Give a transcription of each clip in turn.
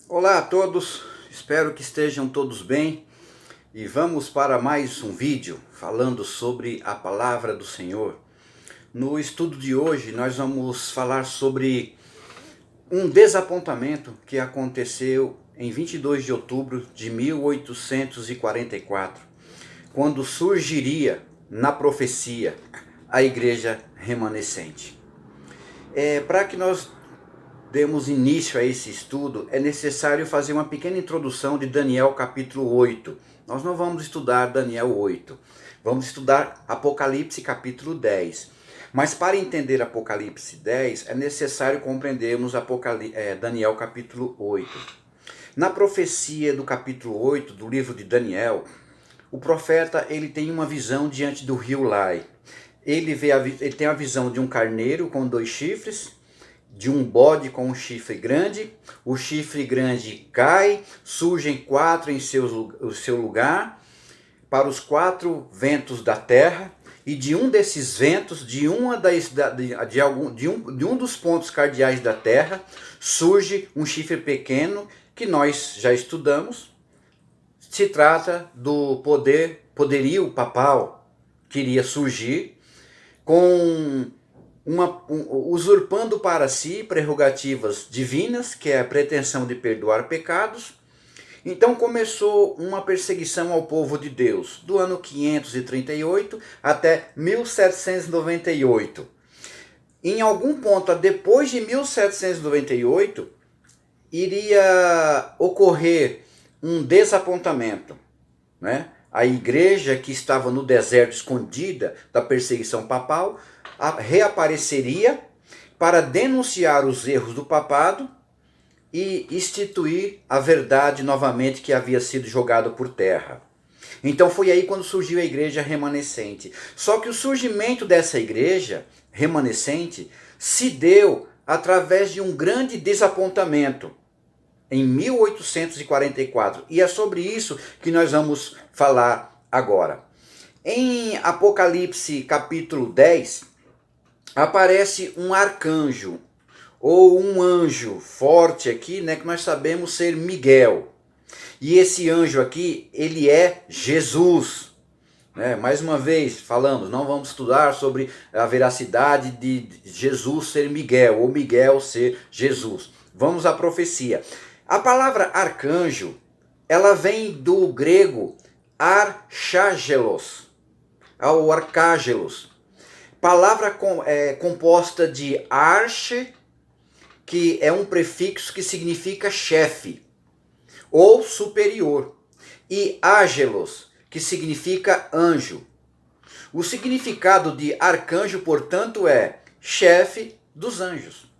Olá a todos, espero que estejam todos bem e vamos para mais um vídeo falando sobre a palavra do Senhor. No estudo de hoje nós vamos falar sobre um desapontamento que aconteceu em 22 de outubro de 1844, quando surgiria na profecia a igreja remanescente. Para que nós demos início a esse estudo, é necessário fazer uma pequena introdução de Daniel capítulo 8. Nós não vamos estudar Daniel 8, vamos estudar Apocalipse capítulo 10. Mas para entender Apocalipse 10, é necessário compreendermos Daniel capítulo 8. Na profecia do capítulo 8 do livro de Daniel, o profeta ele tem uma visão diante do rio Lai. Ele tem a visão de um carneiro com 2 chifres, de um bode com um chifre grande, o chifre grande cai, surgem 4 em seu lugar, para os 4 ventos da terra, e de um desses ventos, de um dos pontos cardeais da terra, surge um chifre pequeno, que nós já estudamos. Se trata do poderio papal que iria surgir, com usurpando para si prerrogativas divinas, que é a pretensão de perdoar pecados. Então começou uma perseguição ao povo de Deus, do ano 538 até 1798. Em algum ponto, depois de 1798, iria ocorrer um desapontamento, né? A igreja que estava no deserto escondida da perseguição papal reapareceria para denunciar os erros do papado e instituir a verdade novamente que havia sido jogada por terra. Então foi aí quando surgiu a igreja remanescente. Só que o surgimento dessa igreja remanescente se deu através de um grande desapontamento em 1844. E é sobre isso que nós vamos falar agora. Em Apocalipse capítulo 10, aparece um arcanjo, ou um anjo forte aqui, né, que nós sabemos ser Miguel. E esse anjo aqui, ele é Jesus. Né? Mais uma vez, falando, não vamos estudar sobre a veracidade de Jesus ser Miguel, ou Miguel ser Jesus. Vamos à profecia. A palavra arcanjo, ela vem do grego archangelos, ou arcángelos. Palavra composta de arche, que é um prefixo que significa chefe ou superior, e ágelos, que significa anjo. O significado de arcanjo, portanto, é chefe dos anjos.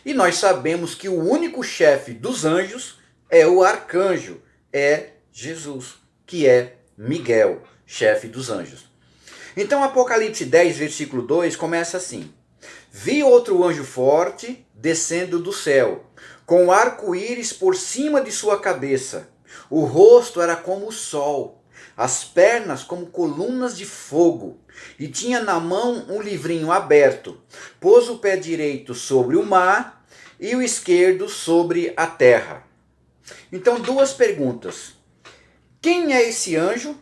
E nós sabemos que o único chefe dos anjos é o arcanjo, é Jesus, que é Miguel, chefe dos anjos. Então Apocalipse 10, versículo 2 começa assim: Vi outro anjo forte descendo do céu, com arco-íris por cima de sua cabeça. O rosto era como o sol, as pernas como colunas de fogo, e tinha na mão um livrinho aberto. Pôs o pé direito sobre o mar e o esquerdo sobre a terra. Então, 2 perguntas. Quem é esse anjo?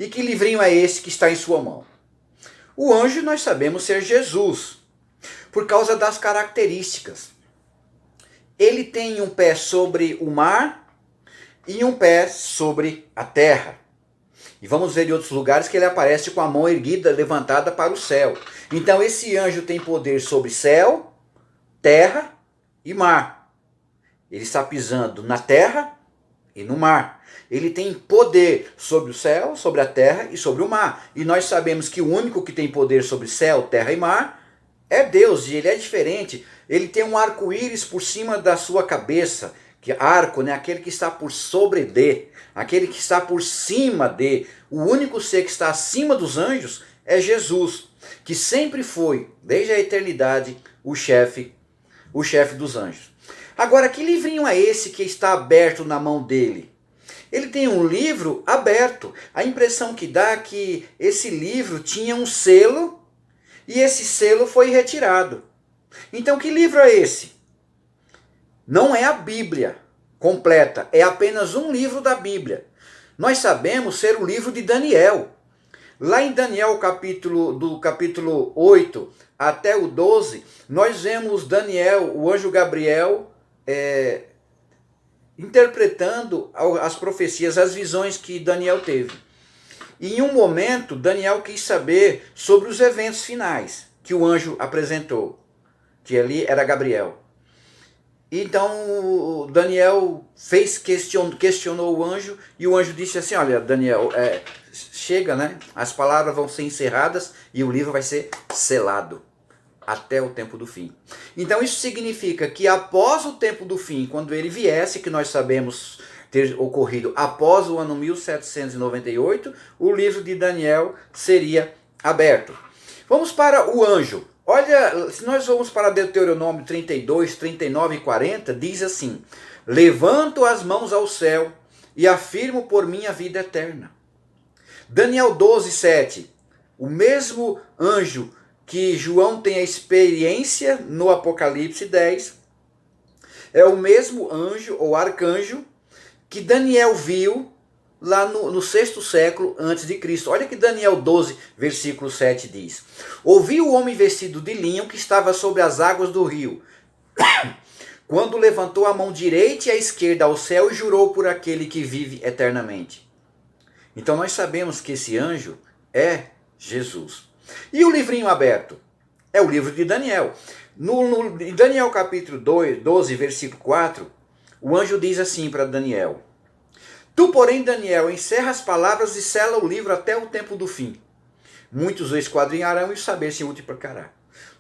E que livrinho é esse que está em sua mão? O anjo nós sabemos ser Jesus, por causa das características. Ele tem um pé sobre o mar e um pé sobre a terra. E vamos ver em outros lugares que ele aparece com a mão erguida, levantada para o céu. Então esse anjo tem poder sobre céu, terra e mar. Ele está pisando na terra e no mar. Ele tem poder sobre o céu, sobre a terra e sobre o mar. E nós sabemos que o único que tem poder sobre céu, terra e mar é Deus. E ele é diferente. Ele tem um arco-íris por cima da sua cabeça. Que arco, né? Aquele que está por sobre de. Aquele que está por cima de. O único ser que está acima dos anjos é Jesus. Que sempre foi, desde a eternidade, o chefe dos anjos. Agora, que livrinho é esse que está aberto na mão dele? Ele tem um livro aberto. A impressão que dá é que esse livro tinha um selo e esse selo foi retirado. Então, que livro é esse? Não é a Bíblia completa, é apenas um livro da Bíblia. Nós sabemos ser o livro de Daniel. Lá em Daniel, do capítulo 8 até o 12, nós vemos Daniel, o anjo Gabriel, interpretando as profecias, as visões que Daniel teve. E em um momento, Daniel quis saber sobre os eventos finais que o anjo apresentou, que ali era Gabriel. Então Daniel questionou o anjo, e o anjo disse assim: olha, Daniel, chega, né? As palavras vão ser encerradas e o livro vai ser selado até o tempo do fim. Então isso significa que após o tempo do fim, quando ele viesse, que nós sabemos ter ocorrido após o ano 1798, o livro de Daniel seria aberto. Vamos para o anjo. Olha, se nós vamos para Deuteronômio 32, 39 e 40, diz assim: levanto as mãos ao céu e afirmo por minha vida eterna. Daniel 12, 7, o mesmo anjo que João tem a experiência no Apocalipse 10, é o mesmo anjo ou arcanjo que Daniel viu lá no 6º século antes de Cristo. Olha que Daniel 12, versículo 7 diz: ouvi o homem vestido de linho que estava sobre as águas do rio, quando levantou a mão direita e a esquerda ao céu e jurou por aquele que vive eternamente. Então nós sabemos que esse anjo é Jesus. E o livrinho aberto? É o livro de Daniel. Em Daniel capítulo 12, versículo 4, o anjo diz assim para Daniel: tu, porém, Daniel, encerra as palavras e sela o livro até o tempo do fim. Muitos o esquadrinharão e o saber se multiplicará.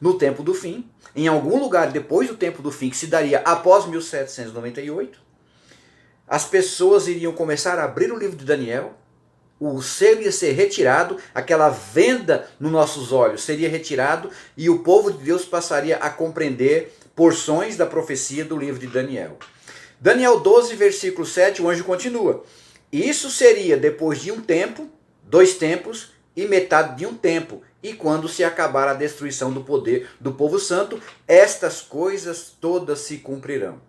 No tempo do fim, em algum lugar depois do tempo do fim, que se daria após 1798, as pessoas iriam começar a abrir o livro de Daniel, o selo ia ser retirado, aquela venda nos nossos olhos seria retirado e o povo de Deus passaria a compreender porções da profecia do livro de Daniel. Daniel 12, versículo 7, o anjo continua: isso seria depois de um tempo, 2 tempos e metade de um tempo, e quando se acabar a destruição do poder do povo santo, estas coisas todas se cumprirão.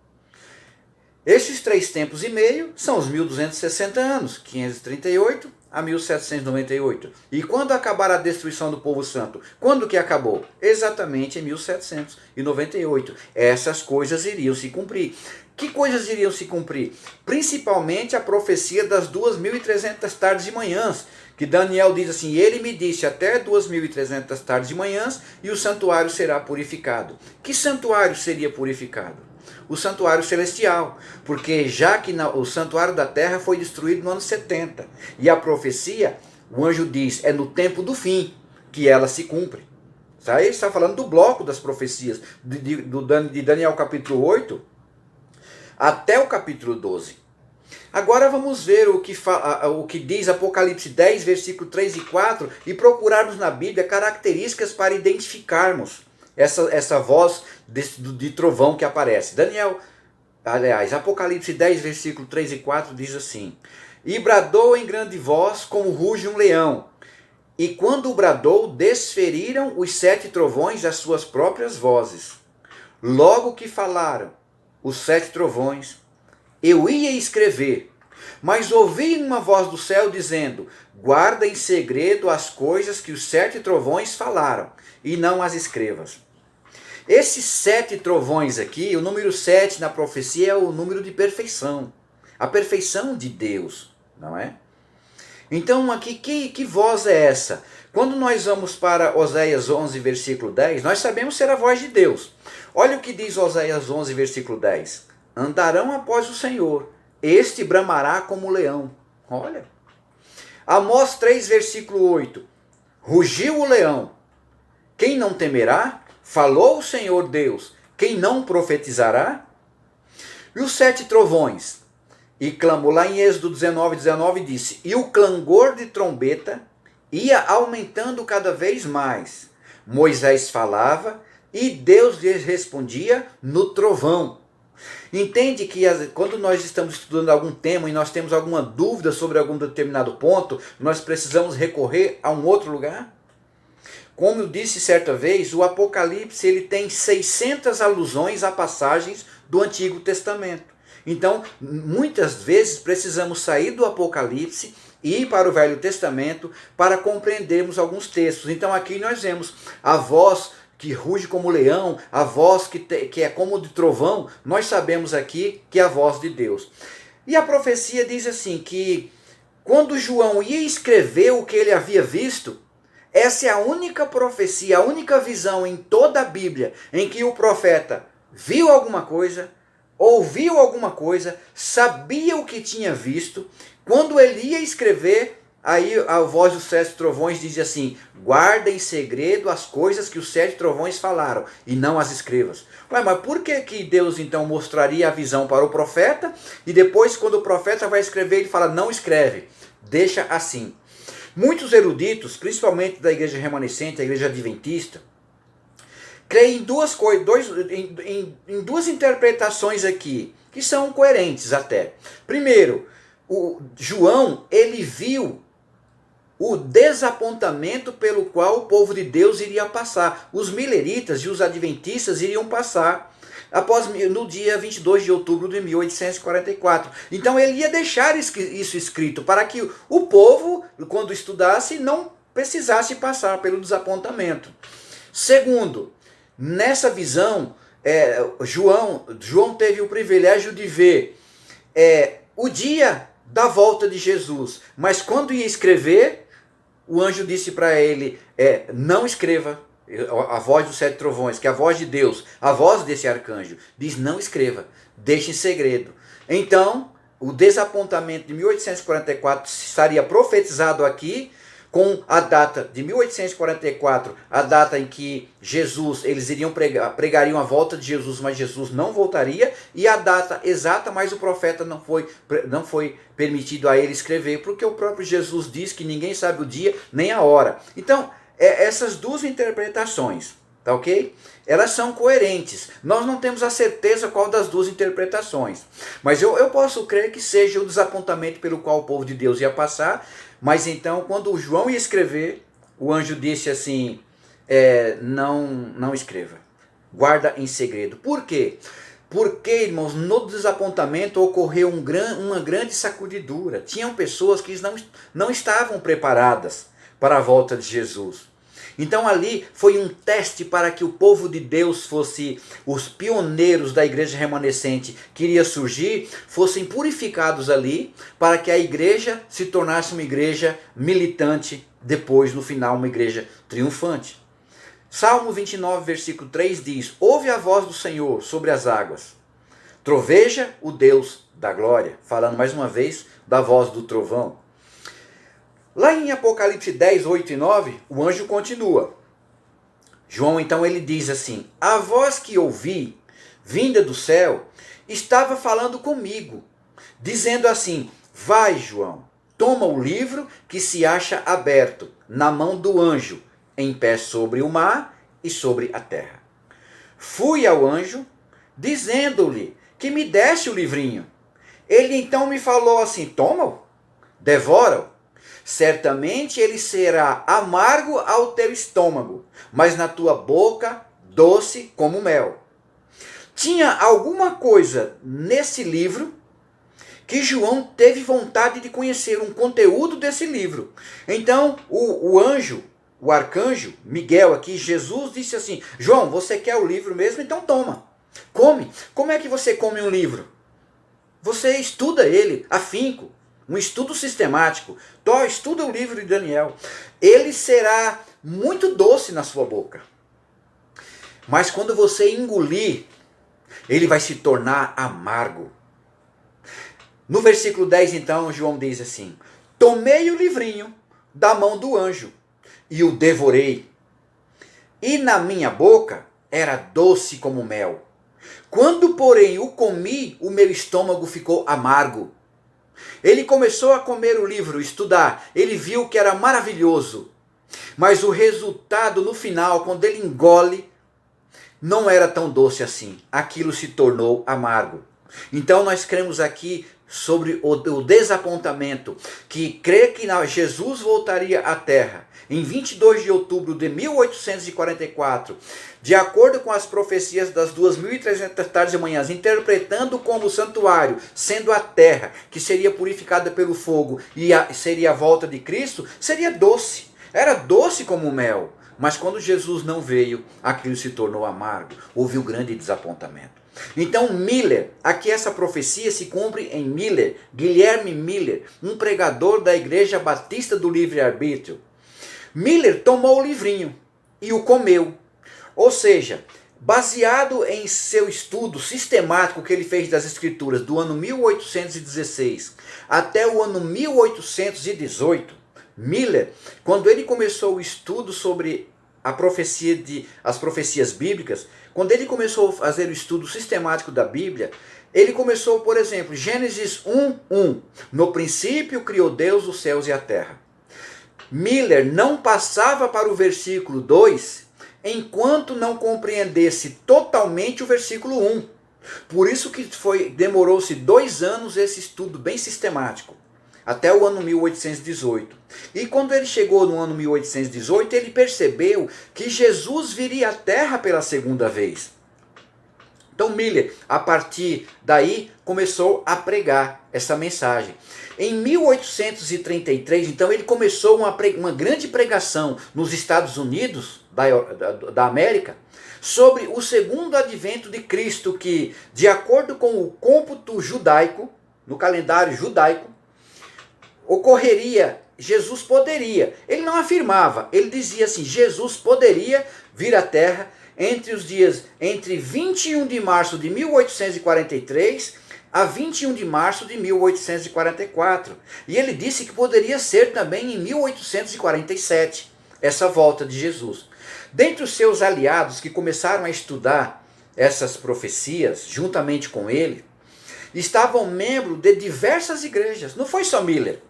Esses 3 tempos e meio são os 1260 anos, 538 a 1798. E quando acabar a destruição do povo santo? Quando que acabou? Exatamente em 1798. Essas coisas iriam se cumprir. Que coisas iriam se cumprir? Principalmente a profecia das 2300 tardes e manhãs, que Daniel diz assim: ele me disse até 2300 tardes e manhãs e o santuário será purificado. Que santuário seria purificado? O santuário celestial, porque já que o santuário da terra foi destruído no ano 70, e a profecia, o anjo diz, é no tempo do fim que ela se cumpre. Aí está falando do bloco das profecias, de Daniel capítulo 8 até o capítulo 12. Agora vamos ver o que diz Apocalipse 10, versículo 3 e 4, e procurarmos na Bíblia características para identificarmos essa voz de trovão que aparece. Apocalipse 10, versículo 3 e 4 diz assim: e bradou em grande voz como ruge um leão, e quando bradou, desferiram os 7 trovões as suas próprias vozes. Logo que falaram os 7 trovões, eu ia escrever, mas ouvi uma voz do céu dizendo: guarda em segredo as coisas que os 7 trovões falaram, e não as escrevas. Esses 7 trovões aqui, o número 7 na profecia é o número de perfeição. A perfeição de Deus, não é? Então aqui, que voz é essa? Quando nós vamos para Oséias 11, versículo 10, nós sabemos ser a voz de Deus. Olha o que diz Oséias 11, versículo 10. Andarão após o Senhor, este bramará como leão. Olha. Amós 3, versículo 8. Rugiu o leão, quem não temerá? Falou o Senhor Deus, quem não profetizará? E os 7 trovões? E clamou, lá em Êxodo 19, 19, disse: e o clangor de trombeta ia aumentando cada vez mais. Moisés falava e Deus lhes respondia no trovão. Entende que quando nós estamos estudando algum tema e nós temos alguma dúvida sobre algum determinado ponto, nós precisamos recorrer a um outro lugar? Como eu disse certa vez, o Apocalipse ele tem 600 alusões a passagens do Antigo Testamento. Então, muitas vezes precisamos sair do Apocalipse e ir para o Velho Testamento para compreendermos alguns textos. Então aqui nós vemos a voz que ruge como leão, a voz que é como de trovão. Nós sabemos aqui que é a voz de Deus. E a profecia diz assim, que quando João ia escrever o que ele havia visto, essa é a única profecia, a única visão em toda a Bíblia em que o profeta viu alguma coisa, ouviu alguma coisa, sabia o que tinha visto. Quando ele ia escrever, aí a voz dos 7 trovões diz assim: guarda em segredo as coisas que os 7 trovões falaram, e não as escrevas. Ué, mas por que Deus então mostraria a visão para o profeta, e depois quando o profeta vai escrever, ele fala, não escreve, deixa assim? Muitos eruditos, principalmente da igreja remanescente, a igreja adventista, creem em duas coisas, em duas interpretações aqui, que são coerentes até. Primeiro, o João, ele viu o desapontamento pelo qual o povo de Deus iria passar. Os mileritas e os adventistas iriam passar no dia 22 de outubro de 1844. Então ele ia deixar isso escrito para que o povo, quando estudasse, não precisasse passar pelo desapontamento. Segundo, nessa visão, João teve o privilégio de ver o dia da volta de Jesus, mas quando ia escrever, o anjo disse para ele, não escreva. A voz dos 7 trovões, que é a voz de Deus, a voz desse arcanjo, diz não escreva, deixe em segredo. Então, o desapontamento de 1844 estaria profetizado aqui, com a data de 1844, a data em que eles iriam pregariam a volta de Jesus, mas Jesus não voltaria, e a data exata, mas o profeta não foi permitido a ele escrever, porque o próprio Jesus diz que ninguém sabe o dia nem a hora. Então, essas duas interpretações, tá ok? Elas são coerentes. Nós não temos a certeza qual das duas interpretações, mas eu posso crer que seja o desapontamento pelo qual o povo de Deus ia passar. Mas então, quando o João ia escrever, o anjo disse assim, não escreva, guarda em segredo. Por quê? Porque, irmãos, no desapontamento ocorreu uma grande sacudidura. Tinham pessoas que não estavam preparadas para a volta de Jesus. Então ali foi um teste para que o povo de Deus fosse, os pioneiros da igreja remanescente que iria surgir, fossem purificados ali, para que a igreja se tornasse uma igreja militante, depois no final uma igreja triunfante. Salmo 29, versículo 3 diz, ouve a voz do Senhor sobre as águas, troveja o Deus da glória, falando mais uma vez da voz do trovão. Lá em Apocalipse 10, 8 e 9, o anjo continua. João então ele diz assim, a voz que ouvi, vinda do céu, estava falando comigo, dizendo assim, vai João, toma o livro que se acha aberto na mão do anjo, em pé sobre o mar e sobre a terra. Fui ao anjo, dizendo-lhe que me desse o livrinho. Ele então me falou assim, toma-o, devora-o. Certamente ele será amargo ao teu estômago, mas na tua boca doce como mel. Tinha alguma coisa nesse livro que João teve vontade de conhecer, um conteúdo desse livro. Então o anjo, o arcanjo, Miguel aqui, Jesus disse assim, João, você quer o livro mesmo? Então toma, come. Como é que você come um livro? Você estuda ele, afinco. Um estudo sistemático. Estuda o livro de Daniel. Ele será muito doce na sua boca. Mas quando você engolir, ele vai se tornar amargo. No versículo 10, então, João diz assim, tomei o livrinho da mão do anjo e o devorei. E na minha boca era doce como mel. Quando, porém, o comi, o meu estômago ficou amargo. Ele começou a comer o livro, estudar. Ele viu que era maravilhoso. Mas o resultado no final, quando ele engole, não era tão doce assim. Aquilo se tornou amargo. Então nós cremos aqui sobre o desapontamento, que crê que Jesus voltaria à Terra em 22 de outubro de 1844, de acordo com as profecias das 2.300 tardes e manhãs, interpretando como o santuário, sendo a terra, que seria purificada pelo fogo e seria a volta de Cristo, seria doce. Era doce como mel. Mas quando Jesus não veio, aquilo se tornou amargo. Houve um grande desapontamento. Então Miller, aqui essa profecia se cumpre em Miller, Guilherme Miller, um pregador da Igreja Batista do Livre-Arbítrio. Miller tomou o livrinho e o comeu. Ou seja, baseado em seu estudo sistemático que ele fez das Escrituras do ano 1816 até o ano 1818, Miller, quando ele começou o estudo sobre as profecias bíblicas, quando ele começou a fazer o estudo sistemático da Bíblia, ele começou, por exemplo, Gênesis 1:1. No princípio criou Deus os céus e a terra. Miller não passava para o versículo 2 enquanto não compreendesse totalmente o versículo 1. Por isso que demorou-se 2 anos esse estudo bem sistemático, até o ano 1818. E quando ele chegou no ano 1818, ele percebeu que Jesus viria à Terra pela segunda vez. Então Miller, a partir daí, começou a pregar essa mensagem. Em 1833, então, ele começou uma grande pregação nos Estados Unidos da América sobre o segundo advento de Cristo, que, de acordo com o cômputo judaico, no calendário judaico, ocorreria, Jesus poderia. Ele não afirmava, ele dizia assim, Jesus poderia vir à Terra entre 21 de março de 1843 a 21 de março de 1844. E ele disse que poderia ser também em 1847, essa volta de Jesus. Dentre os seus aliados que começaram a estudar essas profecias, juntamente com ele, estavam membros de diversas igrejas. Não foi só Miller.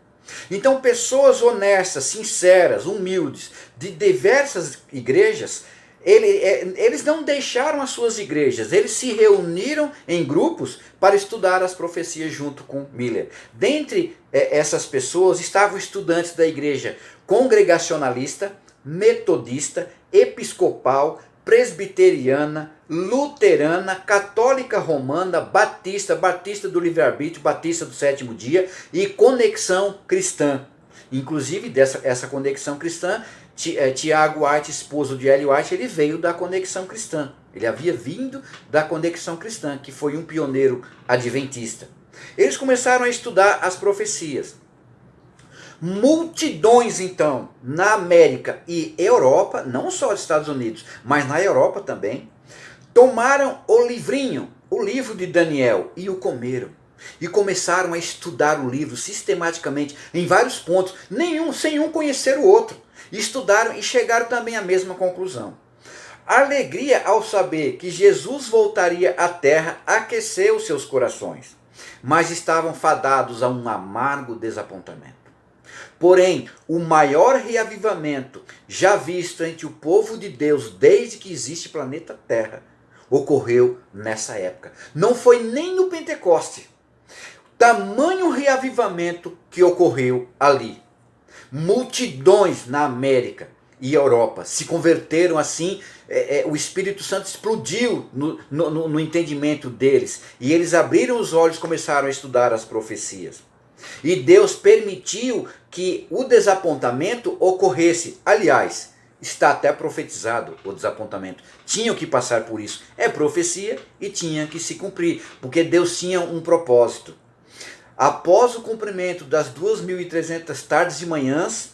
Então pessoas honestas, sinceras, humildes, de diversas igrejas, eles não deixaram as suas igrejas, eles se reuniram em grupos para estudar as profecias junto com Miller. Dentre essas pessoas estavam estudantes da igreja congregacionalista, metodista, episcopal, presbiteriana, luterana, católica romana, batista do livre-arbítrio, batista do sétimo dia e conexão cristã. Inclusive, essa conexão cristã, Tiago White, esposo de Ellen White, ele veio da conexão cristã. Ele havia vindo da conexão cristã, que foi um pioneiro adventista. Eles começaram a estudar as profecias. Multidões, então, na América e Europa, não só nos Estados Unidos, mas na Europa também, tomaram o livrinho, o livro de Daniel, e o comeram. E começaram a estudar o livro sistematicamente, em vários pontos, sem um conhecer o outro. Estudaram e chegaram também à mesma conclusão. A alegria ao saber que Jesus voltaria à terra aqueceu seus corações, mas estavam fadados a um amargo desapontamento. Porém, o maior reavivamento já visto entre o povo de Deus desde que existe planeta Terra ocorreu nessa época. Não foi nem no Pentecoste. Tamanho reavivamento que ocorreu ali. Multidões na América e Europa se converteram assim, o Espírito Santo explodiu no entendimento deles. E eles abriram os olhos e começaram a estudar as profecias. E Deus permitiu que o desapontamento ocorresse. Aliás, está até profetizado o desapontamento. Tinham que passar por isso. É profecia e tinha que se cumprir, porque Deus tinha um propósito. Após o cumprimento das 2.300 tardes e manhãs,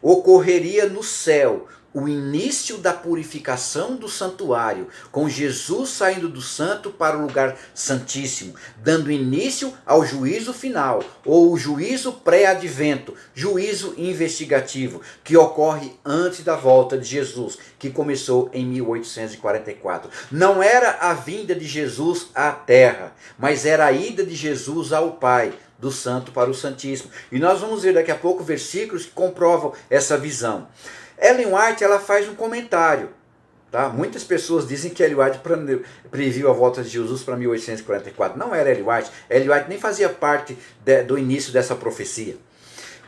ocorreria no céu o início da purificação do santuário, com Jesus saindo do santo para o lugar santíssimo, dando início ao juízo final, ou o juízo pré-advento, juízo investigativo, que ocorre antes da volta de Jesus, que começou em 1844. Não era a vinda de Jesus à terra, mas era a ida de Jesus ao Pai, do santo para o santíssimo. E nós vamos ver daqui a pouco versículos que comprovam essa visão. Ellen White, ela faz um comentário Tá? Muitas pessoas dizem que Ellen White previu a volta de Jesus para 1844. Não era Ellen White. Ellen White nem fazia parte do início dessa profecia.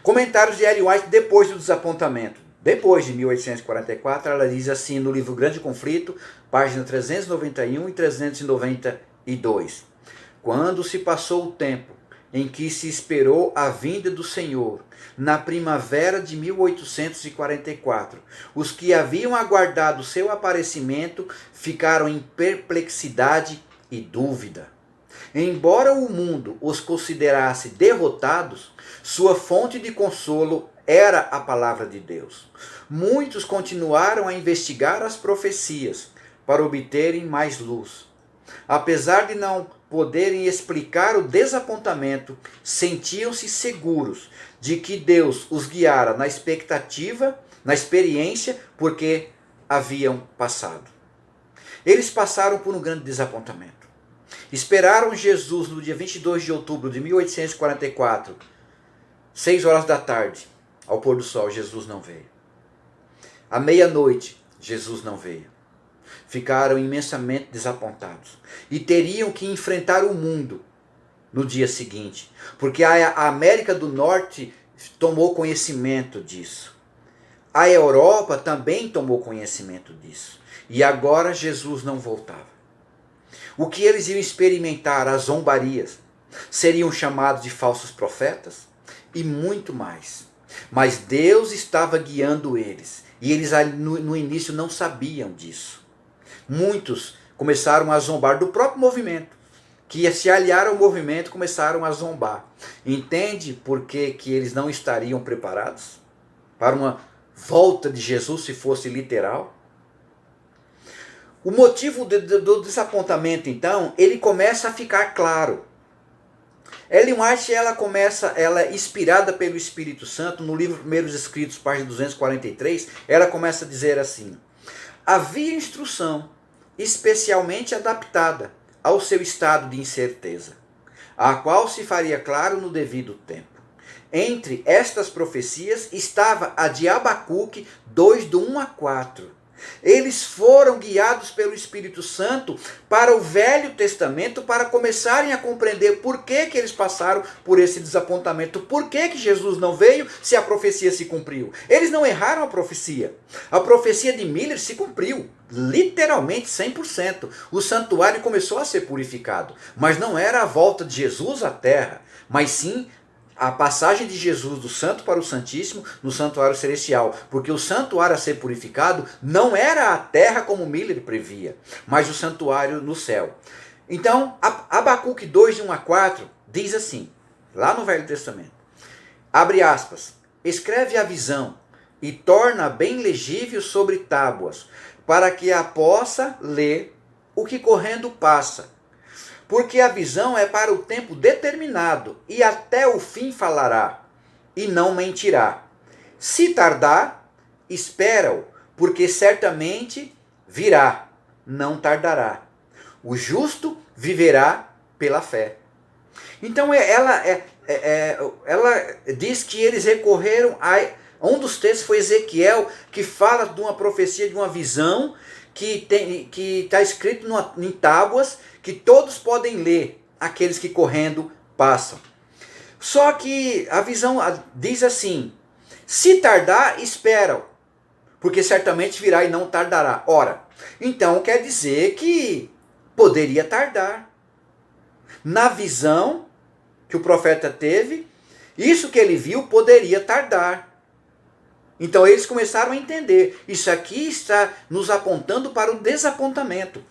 Comentários de Ellen White depois do desapontamento. Depois de 1844, ela diz assim no livro Grande Conflito, página 391 e 392. Quando se passou o tempo em que se esperou a vinda do Senhor, na primavera de 1844, os que haviam aguardado seu aparecimento ficaram em perplexidade e dúvida. Embora o mundo os considerasse derrotados, sua fonte de consolo era a palavra de Deus. Muitos continuaram a investigar as profecias para obterem mais luz. Apesar de não poderem explicar o desapontamento, sentiam-se seguros de que Deus os guiara na expectativa, na experiência, porque haviam passado. Eles passaram por um grande desapontamento. Esperaram Jesus no dia 22 de outubro de 1844, 6 horas da tarde, ao pôr do sol. Jesus não veio. À meia-noite, Jesus não veio. Ficaram imensamente desapontados e teriam que enfrentar o mundo no dia seguinte, porque a América do Norte tomou conhecimento disso. A Europa também tomou conhecimento disso. E agora Jesus não voltava. O que eles iam experimentar, as zombarias, seriam chamados de falsos profetas e muito mais. Mas Deus estava guiando eles e eles no início não sabiam disso. Muitos começaram a zombar do próprio movimento, que se aliaram ao movimento, começaram a zombar. Entende por que eles não estariam preparados para uma volta de Jesus se fosse literal? O motivo do desapontamento, então, ele começa a ficar claro. Ellen White, ela é inspirada pelo Espírito Santo, no livro Primeiros Escritos, página 243, ela começa a dizer assim: havia instrução especialmente adaptada ao seu estado de incerteza, a qual se faria claro no devido tempo. Entre estas profecias estava a de Abacuque 2, do 1 a 4. Eles foram guiados pelo Espírito Santo para o Velho Testamento para começarem a compreender por que eles passaram por esse desapontamento. Por que Jesus não veio se a profecia se cumpriu? Eles não erraram a profecia. A profecia de Miller se cumpriu, literalmente 100%. O santuário começou a ser purificado, mas não era a volta de Jesus à terra, mas sim a passagem de Jesus do santo para o santíssimo no santuário celestial, porque o santuário a ser purificado não era a terra como Miller previa, mas o santuário no céu. Então, Abacuque 2, de 1 a 4, diz assim, lá no Velho Testamento, abre aspas, escreve a visão e torna bem legível sobre tábuas, para que a possa ler o que correndo passa. Porque a visão é para o tempo determinado, e até o fim falará, e não mentirá. Se tardar, espera-o, porque certamente virá, não tardará. O justo viverá pela fé. Então ela diz que eles recorreram a... Um dos textos foi Ezequiel, que fala de uma profecia, de uma visão, que está escrito em tábuas, que todos podem ler, aqueles que correndo passam. Só que a visão diz assim, se tardar, espera, porque certamente virá e não tardará. Ora, então quer dizer que poderia tardar. Na visão que o profeta teve, isso que ele viu poderia tardar. Então eles começaram a entender, isso aqui está nos apontando para o desapontamento.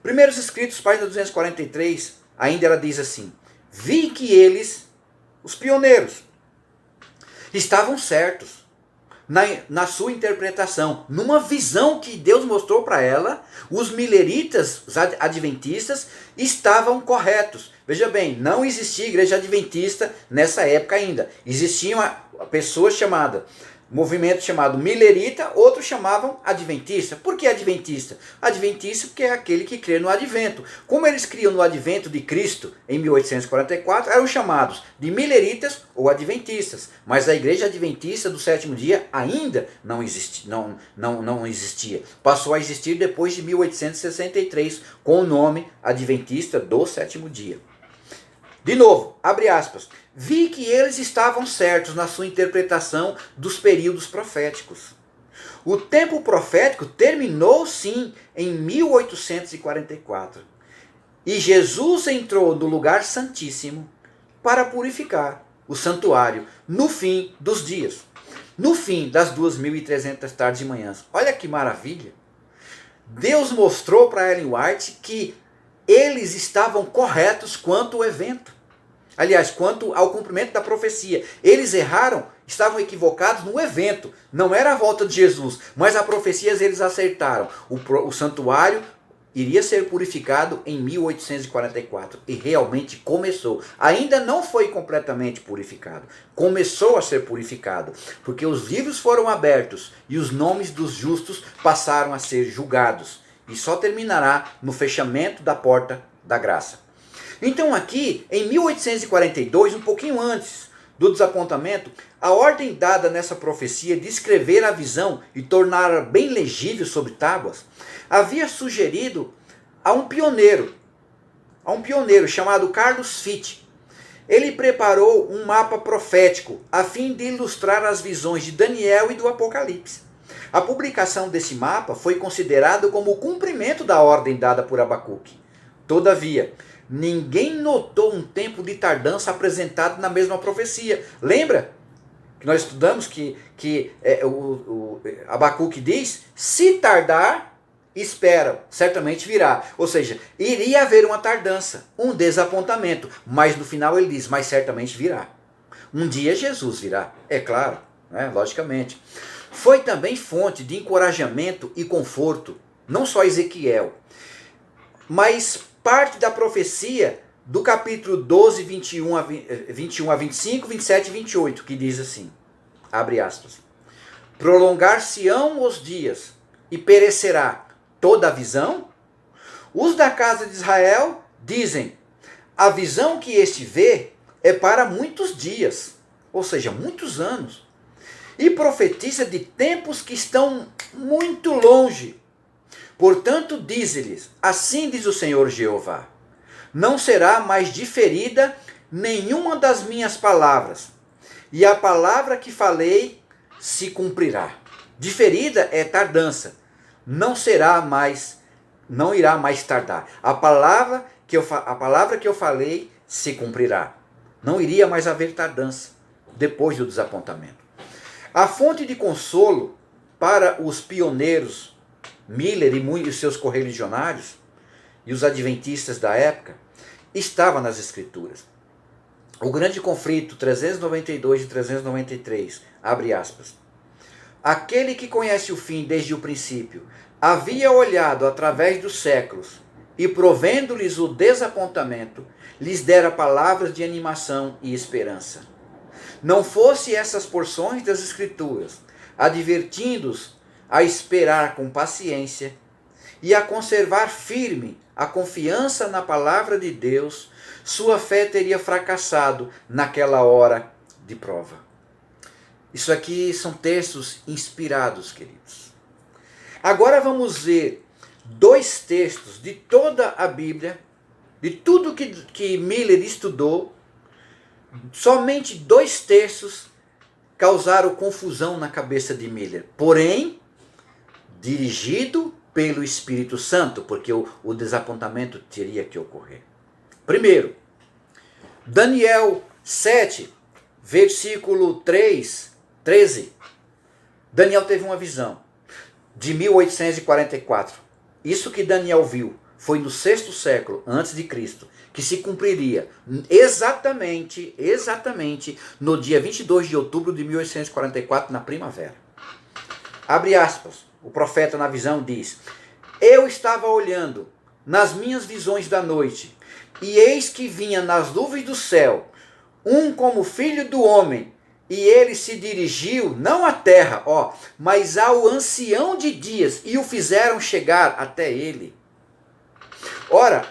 Primeiros Escritos, página 243, ainda ela diz assim, vi que eles, os pioneiros, estavam certos na sua interpretação, numa visão que Deus mostrou para ela, os mileritas, os adventistas, estavam corretos. Veja bem, não existia igreja adventista nessa época ainda, existia uma pessoa chamada movimento chamado milerita, outros chamavam adventista. Por que adventista? Adventista porque é aquele que crê no advento. Como eles criam no advento de Cristo em 1844, eram chamados de mileritas ou adventistas. Mas a igreja adventista do sétimo dia ainda não existia. Passou a existir depois de 1863 com o nome adventista do sétimo dia. De novo, abre aspas, vi que eles estavam certos na sua interpretação dos períodos proféticos. O tempo profético terminou sim em 1844. E Jesus entrou no lugar santíssimo para purificar o santuário no fim dos dias. No fim das 2.300 tardes e manhãs. Olha que maravilha. Deus mostrou para Ellen White que eles estavam corretos quanto ao evento. Aliás, quanto ao cumprimento da profecia. Eles erraram, estavam equivocados no evento. Não era a volta de Jesus, mas a profecia eles acertaram. O santuário iria ser purificado em 1844. E realmente começou. Ainda não foi completamente purificado. Começou a ser purificado. Porque os livros foram abertos e os nomes dos justos passaram a ser julgados. E só terminará no fechamento da porta da graça. Então aqui, em 1842, um pouquinho antes do desapontamento, a ordem dada nessa profecia de escrever a visão e torná-la bem legível sobre tábuas, havia sugerido a um pioneiro chamado Carlos Fitt. Ele preparou um mapa profético a fim de ilustrar as visões de Daniel e do Apocalipse. A publicação desse mapa foi considerada como o cumprimento da ordem dada por Abacuque. Todavia, ninguém notou um tempo de tardança apresentado na mesma profecia. Lembra que nós estudamos que Abacuque diz, se tardar, espera, certamente virá. Ou seja, iria haver uma tardança, um desapontamento. Mas no final ele diz, mas certamente virá. Um dia Jesus virá, é claro, né? Logicamente. Foi também fonte de encorajamento e conforto, não só Ezequiel, mas parte da profecia do capítulo 12, 21 a 25, 27 e 28, que diz assim, abre aspas, prolongar-se-ão os dias e perecerá toda a visão? Os da casa de Israel dizem, a visão que este vê é para muitos dias, ou seja, muitos anos, e profetiza de tempos que estão muito longe. Portanto, dize-lhes, assim diz o Senhor Jeová, não será mais diferida nenhuma das minhas palavras, e a palavra que falei se cumprirá. Diferida é tardança, não irá mais tardar. A palavra que eu falei se cumprirá. Não iria mais haver tardança depois do desapontamento. A fonte de consolo para os pioneiros Miller e seus correligionários e os adventistas da época estava nas Escrituras. O grande conflito 392 e 393, abre aspas. Aquele que conhece o fim desde o princípio, havia olhado através dos séculos e, provendo-lhes o desapontamento, lhes dera palavras de animação e esperança. Não fosse essas porções das Escrituras, advertindo-os a esperar com paciência e a conservar firme a confiança na palavra de Deus, sua fé teria fracassado naquela hora de prova. Isso aqui são textos inspirados, queridos. Agora vamos ver dois textos de toda a Bíblia, de tudo que Miller estudou. Somente dois textos causaram confusão na cabeça de Miller. Porém, dirigido pelo Espírito Santo, porque o desapontamento teria que ocorrer. Primeiro, Daniel 7, versículo 13. Daniel teve uma visão de 1844. Isso que Daniel viu foi no 6º século antes de Cristo, que se cumpriria exatamente no dia 22 de outubro de 1844, na primavera. Abre aspas, o profeta na visão diz, eu estava olhando nas minhas visões da noite, e eis que vinha nas nuvens do céu, um como filho do homem, e ele se dirigiu, não à terra, mas ao ancião de dias, e o fizeram chegar até ele. Ora,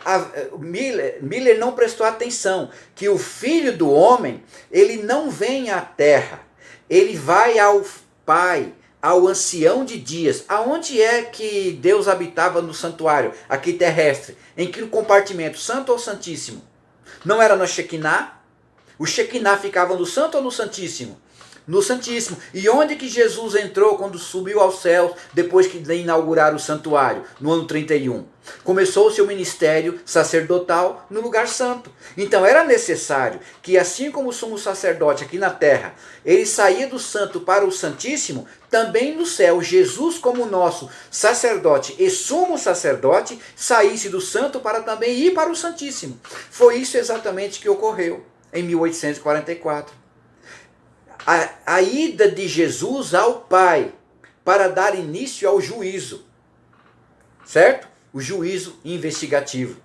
Miller não prestou atenção que o Filho do Homem, ele não vem à terra, ele vai ao Pai, ao ancião de dias. Aonde é que Deus habitava no santuário, aqui terrestre? Em que compartimento? Santo ou Santíssimo? Não era no Shekinah? O Shekinah ficava no Santo ou no Santíssimo? No Santíssimo. E onde que Jesus entrou quando subiu aos céus, depois que inauguraram o santuário, no ano 31? Começou o seu ministério sacerdotal no lugar santo. Então era necessário que, assim como o sumo sacerdote aqui na terra, ele saía do santo para o santíssimo, também no céu, Jesus, como nosso sacerdote e sumo sacerdote, saísse do santo para também ir para o santíssimo. Foi isso exatamente que ocorreu em 1844. A ida de Jesus ao Pai para dar início ao juízo, certo? O juízo investigativo.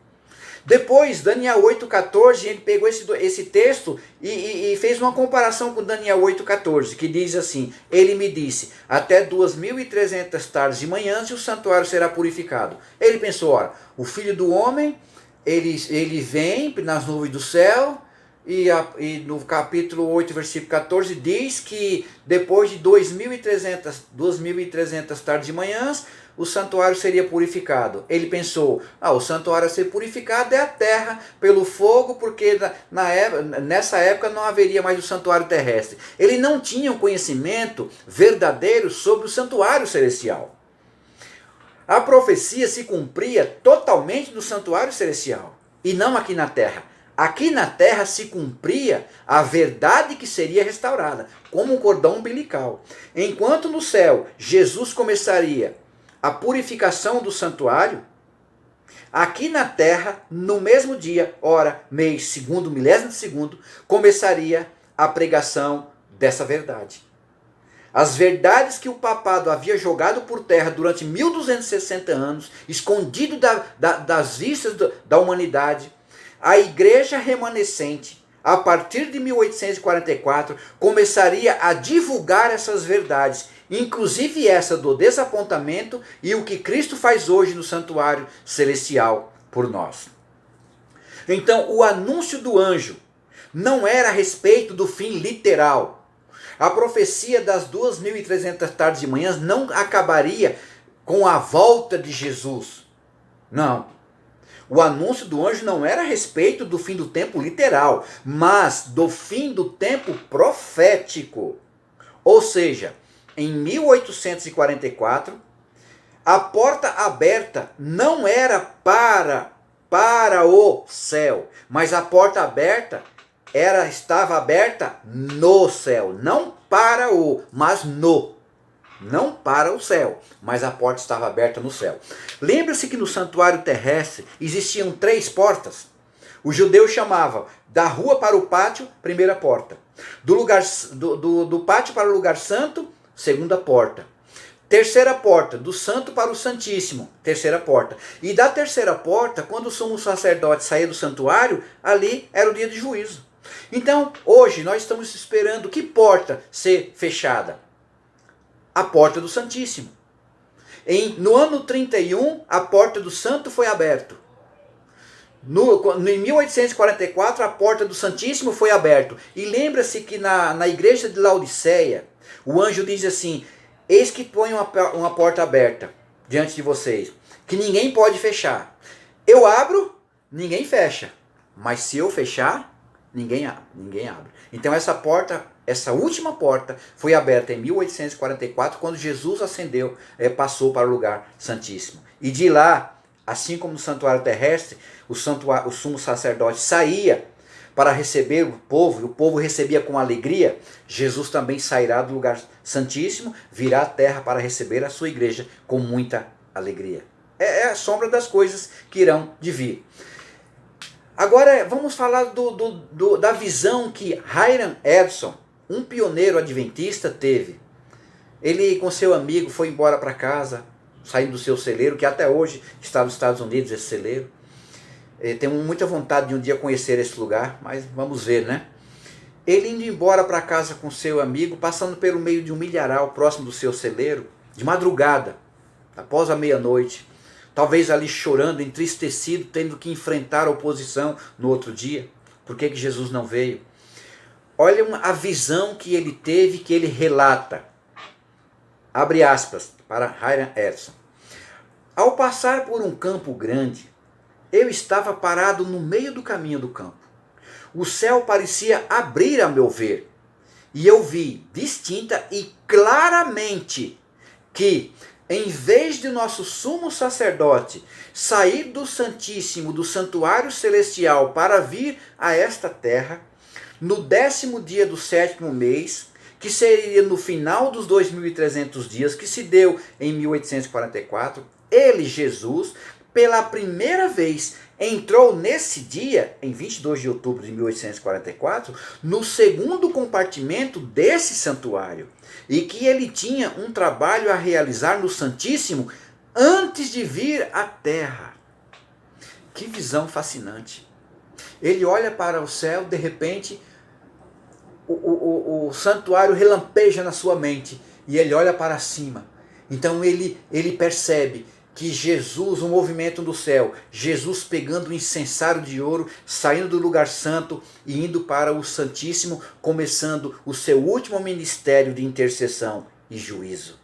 Depois, Daniel 8,14, ele pegou esse texto e fez uma comparação com Daniel 8,14, que diz assim: ele me disse, até 2.300 tardes e manhãs e o santuário será purificado. Ele pensou, ora, o Filho do Homem, ele vem nas nuvens do céu, e no capítulo 8, versículo 14, diz que depois de 2.300 tardes e manhãs, o santuário seria purificado. Ele pensou, o santuário a ser purificado é a terra pelo fogo, porque nessa época não haveria mais o santuário terrestre. Ele não tinha um conhecimento verdadeiro sobre o santuário celestial. A profecia se cumpria totalmente no santuário celestial, e não aqui na terra. Aqui na terra se cumpria a verdade que seria restaurada, como um cordão umbilical. Enquanto no céu Jesus começaria a purificação do santuário, aqui na terra, no mesmo dia, hora, mês, segundo, milésimo de segundo, começaria a pregação dessa verdade. As verdades que o papado havia jogado por terra durante 1260 anos, escondido das vistas da humanidade, a igreja remanescente, a partir de 1844, começaria a divulgar essas verdades, inclusive essa do desapontamento e o que Cristo faz hoje no santuário celestial por nós. Então, o anúncio do anjo não era a respeito do fim literal. A profecia das 2.300 tardes e manhãs não acabaria com a volta de Jesus. Não. O anúncio do anjo não era a respeito do fim do tempo literal, mas do fim do tempo profético. Ou seja, em 1844, a porta aberta não era para o céu, mas a porta aberta estava aberta no céu, não para mas no. Não para o céu, mas a porta estava aberta no céu. Lembra-se que no santuário terrestre existiam 3 portas. O judeu chamava da rua para o pátio, primeira porta. Do pátio para o lugar santo, segunda porta. Terceira porta, do santo para o santíssimo, terceira porta. E da terceira porta, quando o sumo sacerdote saía do santuário, ali era o dia de juízo. Então, hoje nós estamos esperando que porta ser fechada? A porta do Santíssimo. No ano 31, a porta do Santo foi aberta. Em 1844, a porta do Santíssimo foi aberta. E lembra-se que na igreja de Laodiceia, o anjo diz assim: eis que põe uma porta aberta diante de vocês, que ninguém pode fechar. Eu abro, ninguém fecha. Mas se eu fechar, ninguém abre. Então essa última porta foi aberta em 1844, quando Jesus passou para o lugar santíssimo. E de lá, assim como no santuário terrestre, o sumo sacerdote saía para receber o povo, e o povo recebia com alegria, Jesus também sairá do lugar santíssimo, virá à terra para receber a sua igreja com muita alegria. É a sombra das coisas que irão de vir. Agora vamos falar da visão que Hiram Edson, um pioneiro adventista, teve. Ele com seu amigo foi embora para casa, saindo do seu celeiro, que até hoje está nos Estados Unidos, esse celeiro. Tenho muita vontade de um dia conhecer esse lugar, mas vamos ver, né? Ele indo embora para casa com seu amigo, passando pelo meio de um milharal próximo do seu celeiro, de madrugada, após a meia-noite, talvez ali chorando, entristecido, tendo que enfrentar a oposição no outro dia. Por que Jesus não veio? Olha a visão que ele teve, que ele relata. Abre aspas para Hiram Edson. Ao passar por um campo grande, eu estava parado no meio do caminho do campo. O céu parecia abrir a meu ver. E eu vi distinta e claramente que, em vez de nosso sumo sacerdote sair do Santíssimo, do santuário celestial, para vir a esta terra, no 10º dia do 7º mês, que seria no final dos 2.300 dias, que se deu em 1844, ele, Jesus, pela primeira vez, entrou nesse dia, em 22 de outubro de 1844, no segundo compartimento desse santuário. E que ele tinha um trabalho a realizar no Santíssimo antes de vir à terra. Que visão fascinante. Ele olha para o céu, de repente, o santuário relampeja na sua mente. E ele olha para cima. Então ele percebe que Jesus, o movimento do céu, Jesus pegando o incensário de ouro, saindo do lugar santo e indo para o Santíssimo, começando o seu último ministério de intercessão e juízo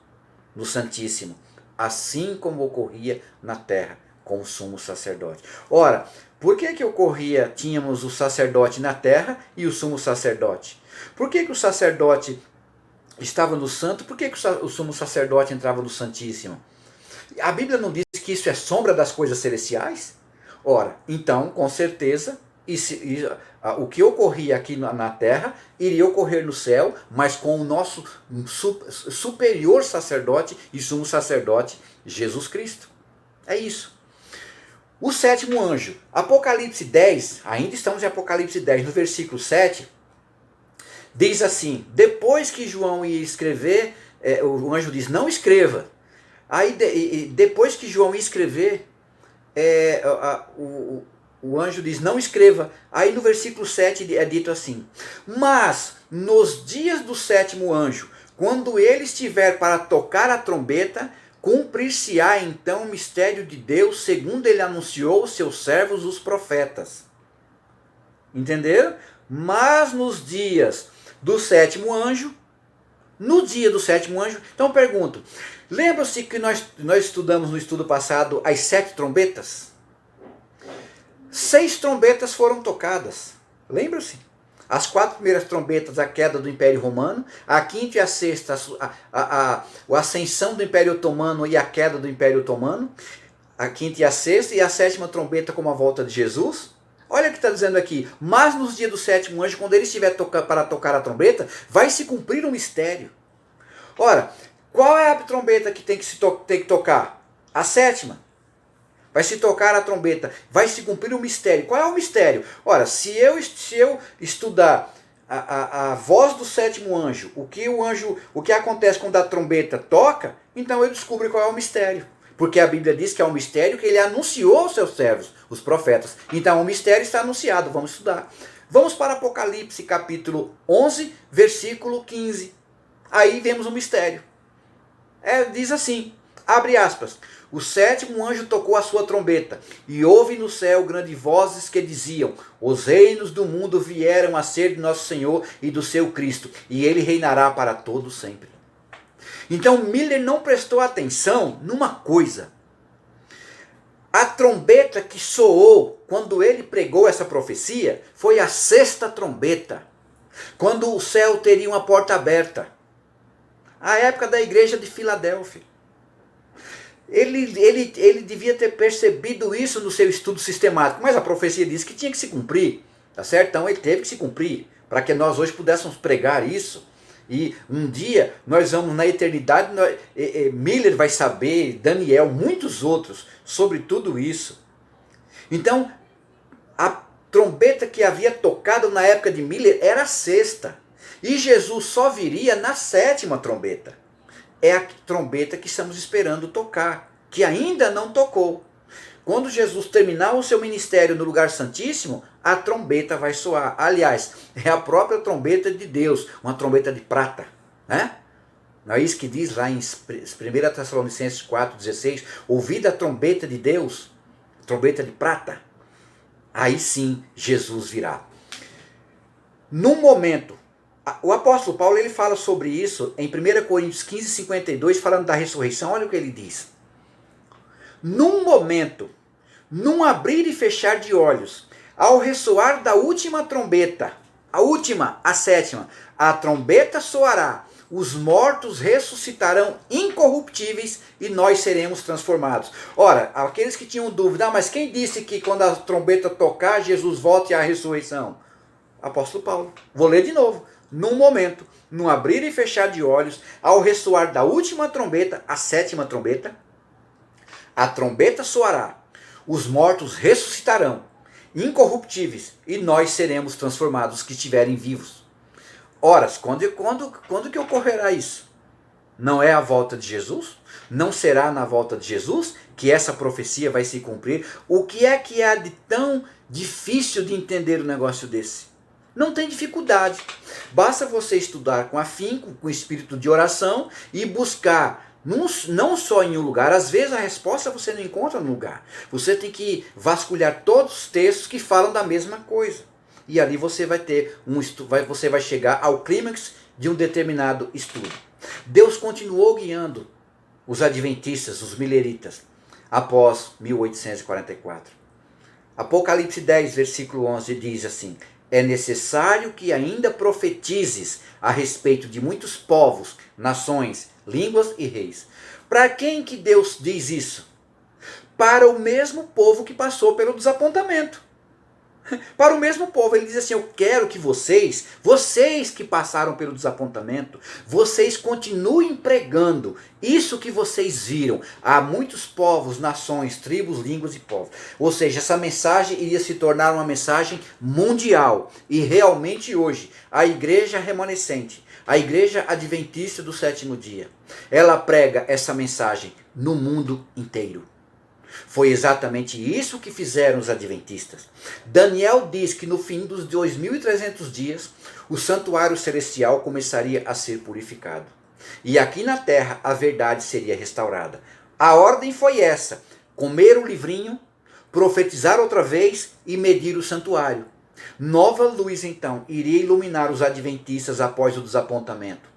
no Santíssimo, assim como ocorria na terra com o sumo sacerdote. Ora, por que ocorria, tínhamos o sacerdote na terra e o sumo sacerdote? Por que o sacerdote estava no santo? Por que o sumo sacerdote entrava no Santíssimo? A Bíblia não diz que isso é sombra das coisas celestiais? Ora, então, com certeza, o que ocorria aqui na terra iria ocorrer no céu, mas com o nosso superior sacerdote e sumo sacerdote, Jesus Cristo. É isso. O 7º anjo, Apocalipse 10, ainda estamos em Apocalipse 10, no versículo 7, diz assim: depois que João ia escrever, o anjo diz, não escreva. Aí depois que João ia escrever, o anjo diz, não escreva. Aí no versículo 7 é dito assim: mas nos dias do 7º anjo, quando ele estiver para tocar a trombeta, cumprir-se-á então o mistério de Deus, segundo ele anunciou aos seus servos os profetas. Entenderam? Mas nos dias do 7º anjo, no dia do 7º anjo, então eu pergunto, lembra-se que nós estudamos no estudo passado as 7 trombetas? 6 trombetas foram tocadas. Lembra-se? As 4 primeiras trombetas, a queda do Império Romano. A 5ª e a 6ª, a ascensão do Império Otomano e a queda do Império Otomano. A 5ª e a 6ª. E a 7ª trombeta como a volta de Jesus. Olha o que está dizendo aqui. Mas nos dias do 7º anjo, quando ele estiver para tocar a trombeta, vai se cumprir um mistério. Ora, qual é a trombeta que tem que tocar? A 7ª. Vai se tocar a trombeta, vai se cumprir um mistério. Qual é o mistério? Ora, se eu estudar a voz do 7º anjo, o que acontece quando a trombeta toca, então eu descubro qual é o mistério. Porque a Bíblia diz que é um mistério que ele anunciou aos seus servos, os profetas. Então o mistério está anunciado, vamos estudar. Vamos para Apocalipse capítulo 11, versículo 15. Aí vemos o mistério. Diz assim, abre aspas: o 7º anjo tocou a sua trombeta, e houve no céu grandes vozes que diziam: os reinos do mundo vieram a ser de nosso Senhor e do seu Cristo, e ele reinará para todo sempre. Então Miller não prestou atenção numa coisa. A trombeta que soou quando ele pregou essa profecia foi a 6ª trombeta, quando o céu teria uma porta aberta. A época da igreja de Filadélfia. Ele devia ter percebido isso no seu estudo sistemático, mas a profecia disse que tinha que se cumprir, tá certo? Então ele teve que se cumprir, para que nós hoje pudéssemos pregar isso. E um dia nós vamos na eternidade, Miller vai saber, Daniel, muitos outros, sobre tudo isso. Então, a trombeta que havia tocado na época de Miller era a 6ª. E Jesus só viria na 7ª trombeta. É a trombeta que estamos esperando tocar, que ainda não tocou. quando Jesus terminar o seu ministério no lugar santíssimo, a trombeta vai soar. Aliás, é a própria trombeta de Deus, uma trombeta de prata, né? Não é isso que diz lá em 1 Tessalonicenses 4,16? Ouvida a trombeta de Deus, trombeta de prata, aí sim Jesus virá. Num momento, o apóstolo Paulo ele fala sobre isso em 1 Coríntios 15:52, falando da ressurreição. Olha o que ele diz. Num momento, num abrir e fechar de olhos, ao ressoar da última trombeta, a sétima, a trombeta soará, os mortos ressuscitarão incorruptíveis e nós seremos transformados. Ora, aqueles que tinham dúvida, mas quem disse que quando a trombeta tocar, Jesus volta e há a ressurreição? Apóstolo Paulo. Vou ler de novo. Num momento, num abrir e fechar de olhos, ao ressoar da última trombeta, a sétima trombeta, a trombeta soará, os mortos ressuscitarão, incorruptíveis, e nós seremos transformados, que estiverem vivos. Ora, quando que ocorrerá isso? Não é a volta de Jesus? Não será na volta de Jesus que essa profecia vai se cumprir? O que há de tão difícil de entender um negócio desse? Não tem dificuldade. Basta você estudar com afinco, com espírito de oração e buscar, não só em um lugar. Às vezes a resposta você não encontra no lugar. Você tem que vasculhar todos os textos que falam da mesma coisa. E ali você vai ter você vai chegar ao clímax de um determinado estudo. Deus continuou guiando os adventistas, os mileritas, após 1844. Apocalipse 10, versículo 11 diz assim: é necessário que ainda profetizes a respeito de muitos povos, nações, línguas e reis. Para quem que Deus diz isso? Para o mesmo povo que passou pelo desapontamento. Para o mesmo povo, ele diz assim: eu quero que vocês que passaram pelo desapontamento, vocês continuem pregando isso que vocês viram a muitos povos, nações, tribos, línguas e povos. Ou seja, essa mensagem iria se tornar uma mensagem mundial. E realmente hoje, a igreja remanescente, a igreja adventista do sétimo dia, ela prega essa mensagem no mundo inteiro. Foi exatamente isso que fizeram os adventistas. Daniel diz que no fim dos 2300 dias, o santuário celestial começaria a ser purificado. E aqui na terra a verdade seria restaurada. A ordem foi essa: comer o livrinho, profetizar outra vez e medir o santuário. Nova luz então iria iluminar os adventistas após o desapontamento.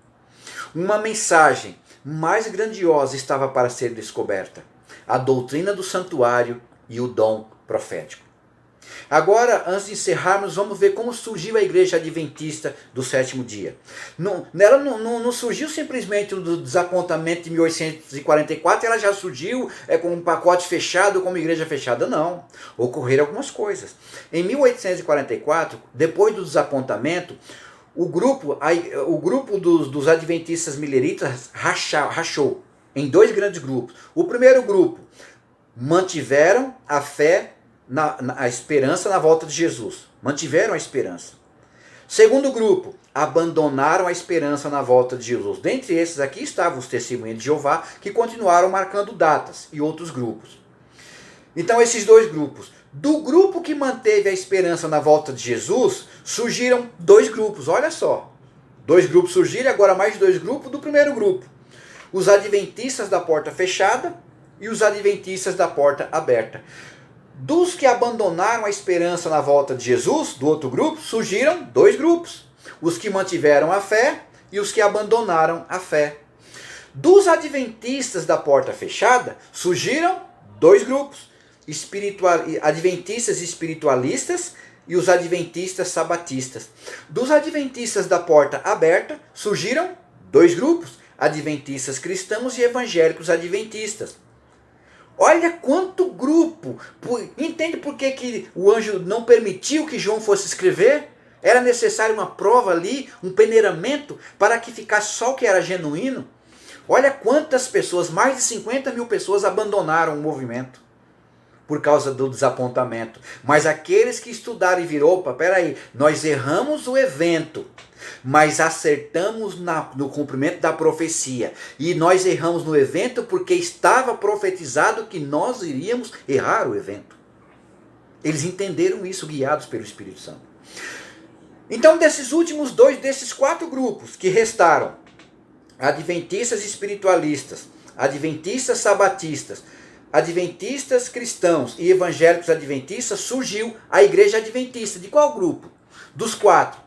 Uma mensagem mais grandiosa estava para ser descoberta: a doutrina do santuário e o dom profético. Agora, antes de encerrarmos, vamos ver como surgiu a igreja adventista do sétimo dia. Ela não surgiu simplesmente do desapontamento de 1844, ela já surgiu com um pacote fechado, como igreja fechada. Não, ocorreram algumas coisas. Em 1844, depois do desapontamento, o grupo dos adventistas mileritas rachou em dois grandes grupos. O primeiro grupo mantiveram a fé, a esperança na volta de Jesus. Mantiveram a esperança. Segundo grupo, abandonaram a esperança na volta de Jesus. Dentre esses aqui estavam os Testemunhas de Jeová, que continuaram marcando datas, e outros grupos. Então esses dois grupos. Do grupo que manteve a esperança na volta de Jesus, surgiram dois grupos. Olha só. Dois grupos surgiram, agora mais dois grupos do primeiro grupo: os adventistas da porta fechada e os adventistas da porta aberta. Dos que abandonaram a esperança na volta de Jesus, do outro grupo, surgiram dois grupos: os que mantiveram a fé e os que abandonaram a fé. Dos adventistas da porta fechada, surgiram dois grupos: adventistas espiritualistas e os adventistas sabatistas. Dos adventistas da porta aberta, surgiram dois grupos: adventistas cristãos e evangélicos adventistas. Olha quanto grupo! Entende por que o anjo não permitiu que João fosse escrever? Era necessário uma prova ali, um peneiramento, para que ficasse só o que era genuíno. Olha quantas pessoas, mais de 50 mil pessoas abandonaram o movimento por causa do desapontamento. Mas aqueles que estudaram e viram: opa, peraí, nós erramos o evento. mas acertamos no cumprimento da profecia. E nós erramos no evento porque estava profetizado que nós iríamos errar o evento. Eles entenderam isso, guiados pelo Espírito Santo. Então, desses 4 grupos que restaram, adventistas espiritualistas, adventistas sabatistas, adventistas cristãos e evangélicos adventistas, surgiu a igreja adventista. De qual grupo? Dos 4.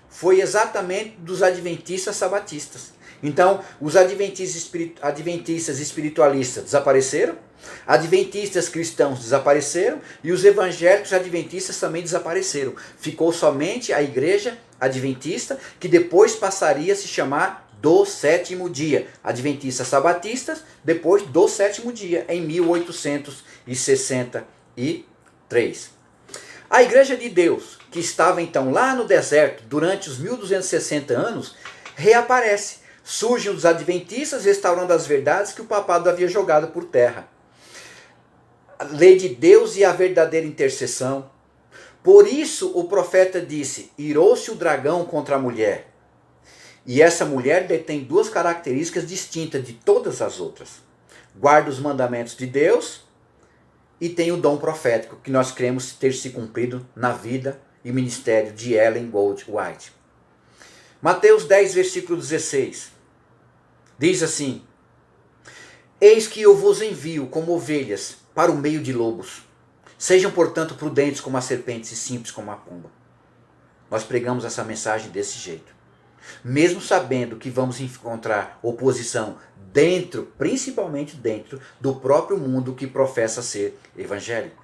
Foi exatamente dos adventistas sabatistas. Então, os adventistas espiritualistas desapareceram, adventistas cristãos desapareceram e os evangélicos adventistas também desapareceram. Ficou somente a igreja adventista, que depois passaria a se chamar do sétimo dia. Adventistas sabatistas, depois do sétimo dia, em 1863. A igreja de Deus, que estava então lá no deserto durante os 1260 anos, reaparece. Surgem os adventistas restaurando as verdades que o papado havia jogado por terra. A lei de Deus e a verdadeira intercessão. Por isso o profeta disse: irou-se o dragão contra a mulher. E essa mulher detém 2 características distintas de todas as outras. Guarda os mandamentos de Deus e tem o dom profético, que nós cremos ter se cumprido na vida e ministério de Ellen G. White. Mateus 10, versículo 16. Diz assim: eis que eu vos envio como ovelhas para o meio de lobos. Sejam, portanto, prudentes como as serpentes e simples como a pomba. Nós pregamos essa mensagem desse jeito. Mesmo sabendo que vamos encontrar oposição dentro, principalmente dentro do próprio mundo que professa ser evangélico.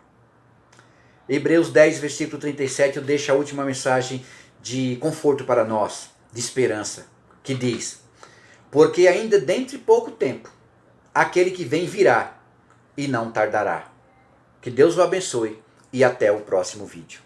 Hebreus 10, versículo 37, eu deixo a última mensagem de conforto para nós, de esperança, que diz: porque ainda dentro de pouco tempo, aquele que vem virá e não tardará. Que Deus o abençoe e até o próximo vídeo.